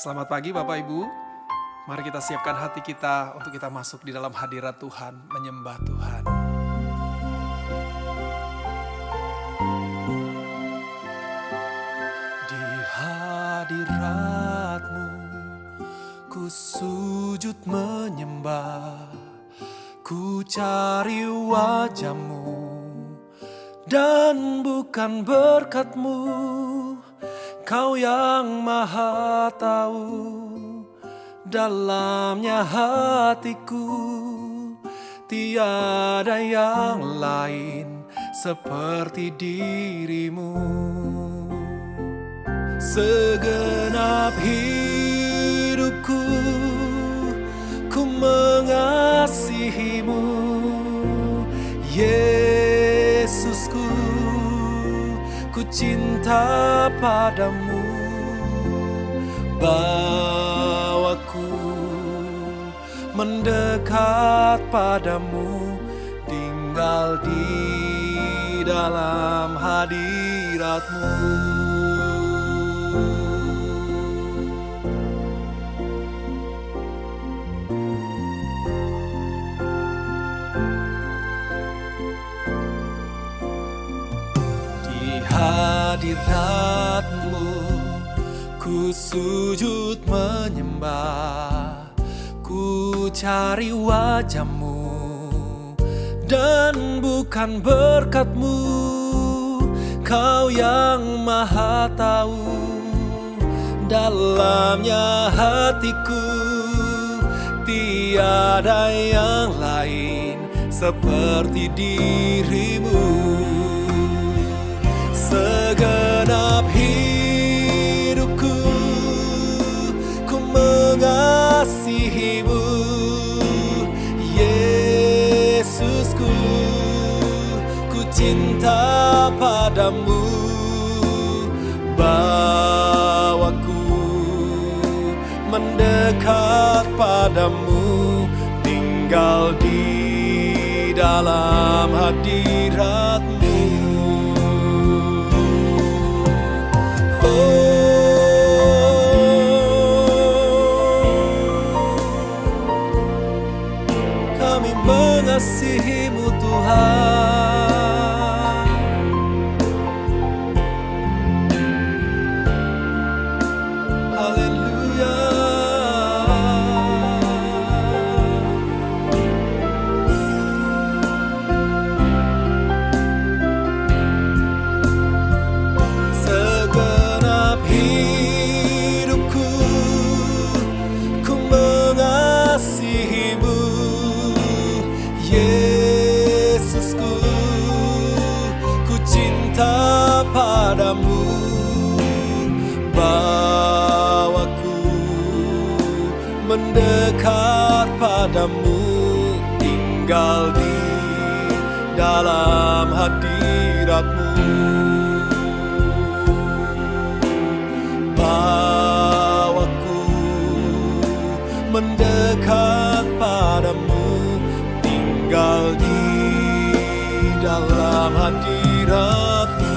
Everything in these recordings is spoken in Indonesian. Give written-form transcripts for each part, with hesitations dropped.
Selamat pagi Bapak Ibu. Mari kita siapkan hati kita untuk kita masuk di dalam hadirat Tuhan, menyembah Tuhan. Di hadirat-Mu ku sujud menyembah, ku cari wajah-Mu dan bukan berkat-Mu. Kau yang maha tahu dalamnya hatiku, tiada yang lain seperti dirimu. Segenap hidupku ku mengasihimu, Yesusku, ku cinta padamu. Bawaku mendekat padamu, tinggal di dalam hadirat-Mu. Hadirat-Mu ku sujud menyembah, ku cari wajah-Mu dan bukan berkat-Mu. Kau yang maha tahu dalamnya hatiku, tiada yang lain seperti dirimu. Segenap hidupku ku mengasihimu, Yesusku, ku cinta padamu. Bawaku mendekat padamu, tinggal di dalam hadirat-Mu. Kami mengasihi-Mu Tuhan. Haleluya. Segenap hidupku ku mengasihi-Mu, Yesusku, ku cinta padamu. Bawaku mendekat padamu, tinggal di dalam hadirat-Mu. Bawaku mendekat padamu, tinggal di dalam hadirat-Mu.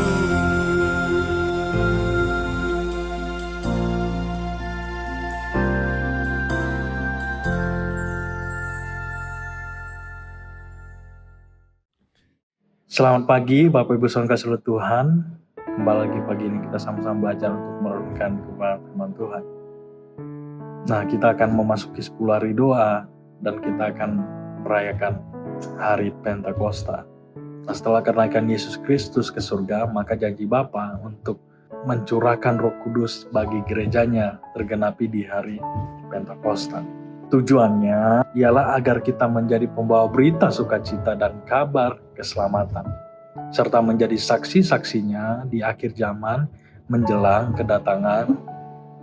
Selamat pagi Bapak Ibu Saudara kasih Tuhan. Kembali lagi pagi ini kita sama-sama belajar untuk merenungkan kebenaran firman Tuhan. Nah, kita akan memasuki 10 hari doa dan kita akan merayakan hari Pentakosta. Nah, setelah kenaikan Yesus Kristus ke surga, maka janji Bapa untuk mencurahkan Roh Kudus bagi gerejanya tergenapi di hari Pentakosta. Tujuannya ialah agar kita menjadi pembawa berita sukacita dan kabar keselamatan, serta menjadi saksi-saksinya di akhir zaman menjelang kedatangan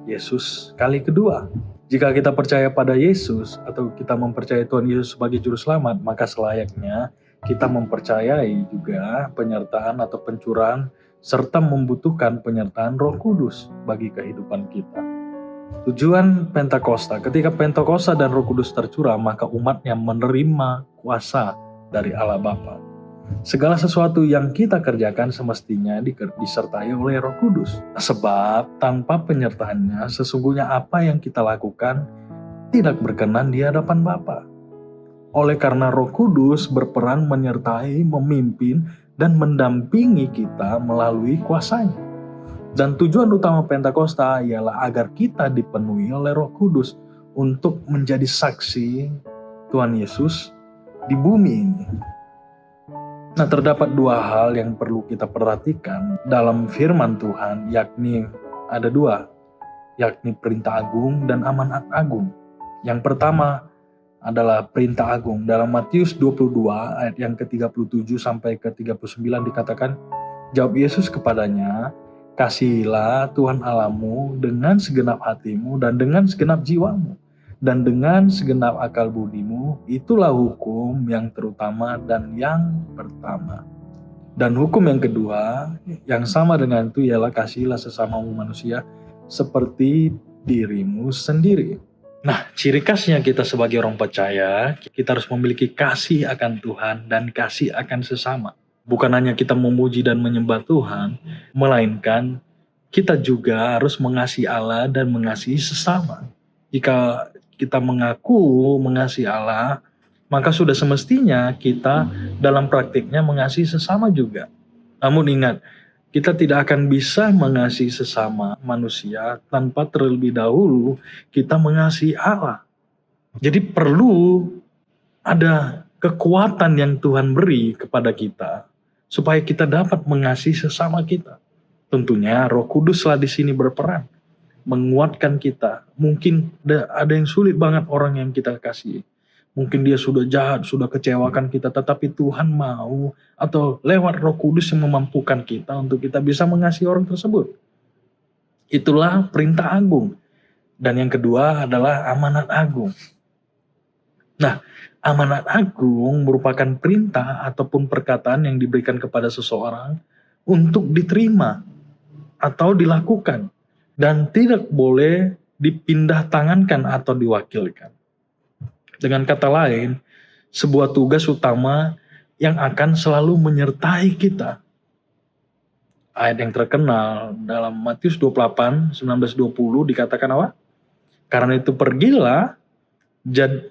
Yesus kali kedua. Jika kita percaya pada Yesus atau kita mempercayai Tuhan Yesus sebagai Juru Selamat, maka selayaknya kita mempercayai juga penyertaan atau pencurahan serta membutuhkan penyertaan Roh Kudus bagi kehidupan kita. Tujuan Pentakosta, ketika Pentakosta dan Roh Kudus tercurah, maka umatnya menerima kuasa dari Allah Bapa. Segala sesuatu yang kita kerjakan semestinya disertai oleh Roh Kudus. Sebab tanpa penyertaannya sesungguhnya apa yang kita lakukan tidak berkenan di hadapan Bapa. Oleh karena Roh Kudus berperan menyertai, memimpin, dan mendampingi kita melalui kuasanya. Dan tujuan utama Pentakosta ialah agar kita dipenuhi oleh Roh Kudus untuk menjadi saksi Tuhan Yesus di bumi ini. Nah, terdapat dua hal yang perlu kita perhatikan dalam firman Tuhan, yakni ada dua, yakni perintah agung dan amanat agung. Yang pertama adalah perintah agung. Dalam Matius 22 ayat yang ke-37 sampai ke-39 dikatakan, jawab Yesus kepadanya, kasihilah Tuhan Allahmu dengan segenap hatimu dan dengan segenap jiwamu dan dengan segenap akal budimu. Itulah hukum yang terutama dan yang pertama. Dan hukum yang kedua yang sama dengan itu ialah kasihilah sesamamu manusia seperti dirimu sendiri. Nah, ciri khasnya kita sebagai orang percaya, kita harus memiliki kasih akan Tuhan dan kasih akan sesama. Bukan hanya kita memuji dan menyembah Tuhan, melainkan kita juga harus mengasihi Allah dan mengasihi sesama. Jika kita mengaku mengasihi Allah, maka sudah semestinya kita dalam praktiknya mengasihi sesama juga. Namun ingat, kita tidak akan bisa mengasihi sesama manusia tanpa terlebih dahulu kita mengasihi Allah. Jadi perlu ada kekuatan yang Tuhan beri kepada kita supaya kita dapat mengasihi sesama kita. Tentunya Roh Kuduslah di sini berperan, menguatkan kita. Mungkin ada yang sulit banget orang yang kita kasihi. Mungkin dia sudah jahat, sudah kecewakan kita, tetapi Tuhan mau atau lewat Roh Kudus yang memampukan kita untuk kita bisa mengasihi orang tersebut. Itulah perintah agung. Dan yang kedua adalah amanat agung. Nah, amanat agung merupakan perintah ataupun perkataan yang diberikan kepada seseorang untuk diterima atau dilakukan dan tidak boleh dipindah tangankan atau diwakilkan. Dengan kata lain, sebuah tugas utama yang akan selalu menyertai kita. Ayat yang terkenal dalam Matius 28, 19-20 dikatakan apa? Karena itu pergilah,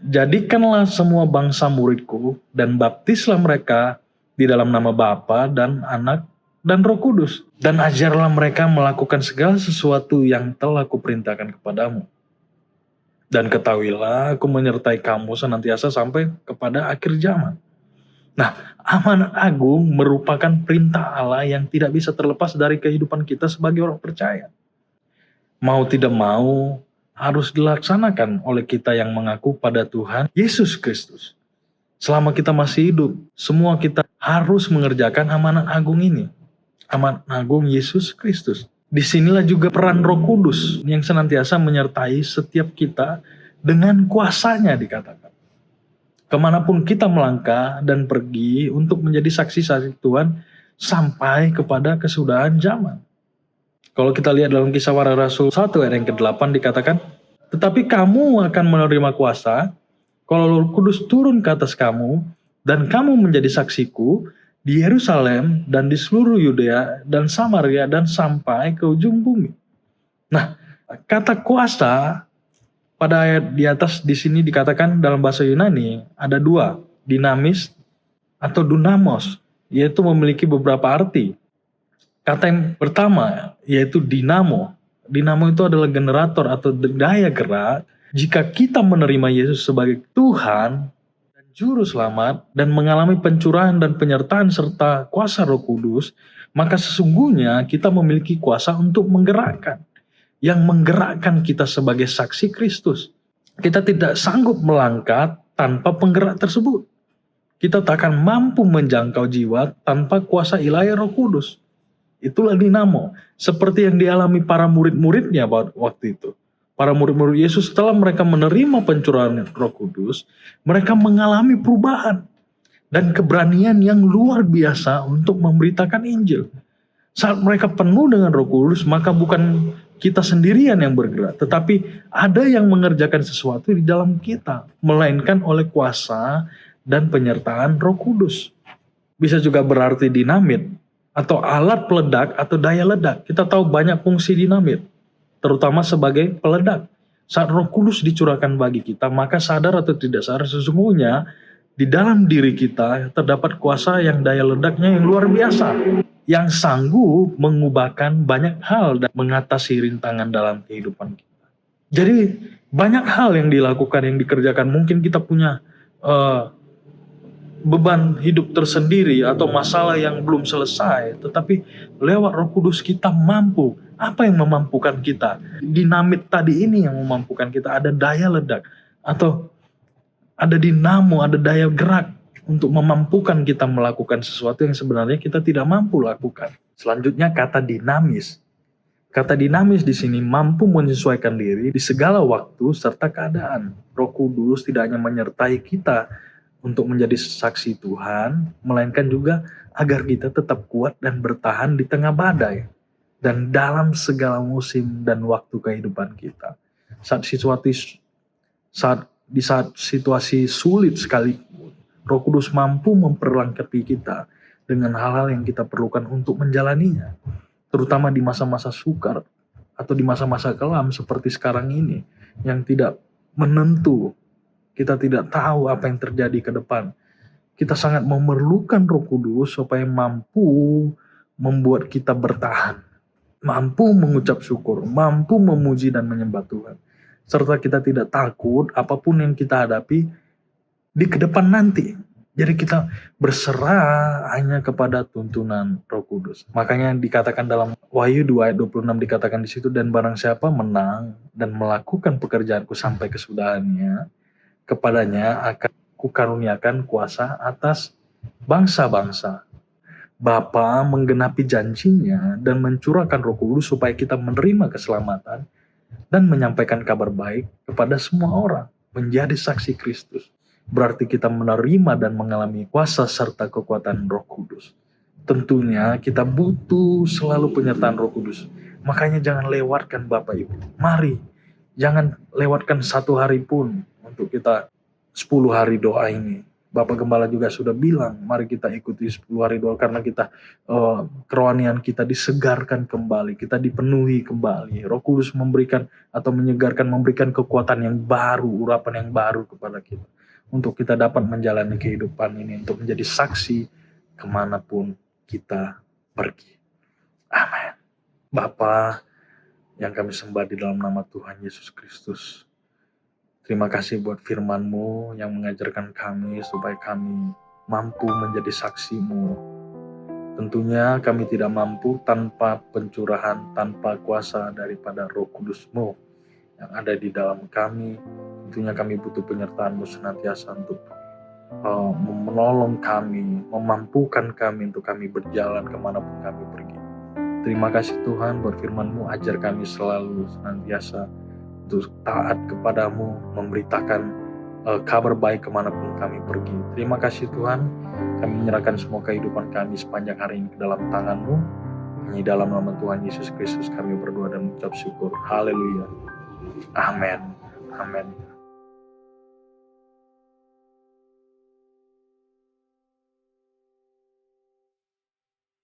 jadikanlah semua bangsa muridku dan baptislah mereka di dalam nama Bapa dan Anak dan Roh Kudus. Dan ajarlah mereka melakukan segala sesuatu yang telah kuperintahkan kepadamu. Dan ketahuilah aku menyertai kamu senantiasa sampai kepada akhir zaman. Nah, amanat agung merupakan perintah Allah yang tidak bisa terlepas dari kehidupan kita sebagai orang percaya. Mau tidak mau, harus dilaksanakan oleh kita yang mengaku pada Tuhan Yesus Kristus. Selama kita masih hidup, semua kita harus mengerjakan amanat agung ini. Amanat agung Yesus Kristus. Disinilah juga peran Roh Kudus yang senantiasa menyertai setiap kita dengan kuasanya dikatakan. Kemanapun kita melangkah dan pergi untuk menjadi saksi-saksi Tuhan sampai kepada kesudahan zaman. Kalau kita lihat dalam Kisah Para Rasul 1 ayat yang ke-8 dikatakan, tetapi kamu akan menerima kuasa kalau Roh Kudus turun ke atas kamu dan kamu menjadi saksiku di Yerusalem dan di seluruh Yudea dan Samaria dan sampai ke ujung bumi. Nah, kata kuasa pada ayat di atas di sini dikatakan dalam bahasa Yunani ada dua, dinamis atau dunamos, yaitu memiliki beberapa arti. Kata yang pertama yaitu dinamo. Dinamo itu adalah generator atau daya gerak. Jika kita menerima Yesus sebagai Tuhan dan Juru Selamat dan mengalami pencurahan dan penyertaan serta kuasa Roh Kudus, maka sesungguhnya kita memiliki kuasa untuk menggerakkan. Yang menggerakkan kita sebagai saksi Kristus. Kita tidak sanggup melangkah tanpa penggerak tersebut. Kita tak akan mampu menjangkau jiwa tanpa kuasa ilahi Roh Kudus. Itulah dinamo. Seperti yang dialami para murid-muridnya waktu itu. Para murid-murid Yesus setelah mereka menerima pencurahan Roh Kudus, mereka mengalami perubahan dan keberanian yang luar biasa untuk memberitakan Injil. Saat mereka penuh dengan Roh Kudus, maka bukan kita sendirian yang bergerak, tetapi ada yang mengerjakan sesuatu di dalam kita, melainkan oleh kuasa dan penyertaan Roh Kudus. bisa juga berarti dinamit atau alat peledak atau daya ledak. Kita tahu banyak fungsi dinamit, terutama sebagai peledak. Saat Roh Kudus dicurahkan bagi kita, maka sadar atau tidak sadar sesungguhnya di dalam diri kita terdapat kuasa yang daya ledaknya yang luar biasa, yang sanggup mengubahkan banyak hal dan mengatasi rintangan dalam kehidupan kita. Jadi banyak hal yang dilakukan, yang dikerjakan. Mungkin kita punya beban hidup tersendiri atau masalah yang belum selesai, tetapi lewat Roh Kudus kita mampu. Apa yang memampukan kita? Dinamit tadi ini yang memampukan kita. Ada daya ledak atau ada dinamo, ada daya gerak untuk memampukan kita melakukan sesuatu yang sebenarnya kita tidak mampu lakukan. Selanjutnya kata dinamis. Kata dinamis di sini mampu menyesuaikan diri di segala waktu serta keadaan. Roh Kudus tidak hanya menyertai kita untuk menjadi saksi Tuhan, melainkan juga agar kita tetap kuat dan bertahan di tengah badai dan dalam segala musim dan waktu kehidupan kita. Saat situasi sulit sekalipun, Roh Kudus mampu memperlengkapi kita dengan hal-hal yang kita perlukan untuk menjalaninya, terutama di masa-masa sukar atau di masa-masa kelam seperti sekarang ini yang tidak menentu. Kita tidak tahu apa yang terjadi ke depan. Kita sangat memerlukan Roh Kudus supaya mampu membuat kita bertahan, mampu mengucap syukur, mampu memuji dan menyembah Tuhan. Serta kita tidak takut apapun yang kita hadapi di ke depan nanti. Jadi kita berserah hanya kepada tuntunan Roh Kudus. Makanya dikatakan dalam Wahyu 2 ayat 26 dikatakan di situ, dan barang siapa menang dan melakukan pekerjaanku sampai kesudahannya, kepadanya akan kukaruniakan kuasa atas bangsa-bangsa. Bapa menggenapi janjinya dan mencurahkan Roh Kudus supaya kita menerima keselamatan dan menyampaikan kabar baik kepada semua orang, menjadi saksi Kristus. Berarti kita menerima dan mengalami kuasa serta kekuatan Roh Kudus. Tentunya kita butuh selalu penyertaan Roh Kudus. Makanya jangan lewatkan Bapak Ibu. Mari, jangan lewatkan satu hari pun untuk kita 10 hari doa ini. Bapak Gembala juga sudah bilang, mari kita ikuti 10 hari doa karena kita kerohanian kita disegarkan kembali, kita dipenuhi kembali. Roh Kudus memberikan atau menyegarkan, memberikan kekuatan yang baru, urapan yang baru kepada kita. Untuk kita dapat menjalani kehidupan ini, untuk menjadi saksi kemanapun kita pergi. Amin. Bapa yang kami sembah di dalam nama Tuhan Yesus Kristus, terima kasih buat firman-Mu yang mengajarkan kami supaya kami mampu menjadi saksi-Mu. Tentunya kami tidak mampu tanpa pencurahan, tanpa kuasa daripada Roh Kudus-Mu yang ada di dalam kami. Tentunya kami butuh penyertaan-Mu senantiasa untuk menolong kami, memampukan kami untuk kami berjalan kemanapun kami pergi. Terima kasih Tuhan buat firman-Mu, ajar kami selalu senantiasa untuk taat kepadamu, memberitakan kabar baik kemanapun kami pergi. Terima kasih Tuhan, kami menyerahkan semua kehidupan kami sepanjang hari ini ke dalam tangan-Mu. Hanya dalam nama Tuhan Yesus Kristus kami berdoa dan mengucap syukur. Haleluya. Amin. Amin.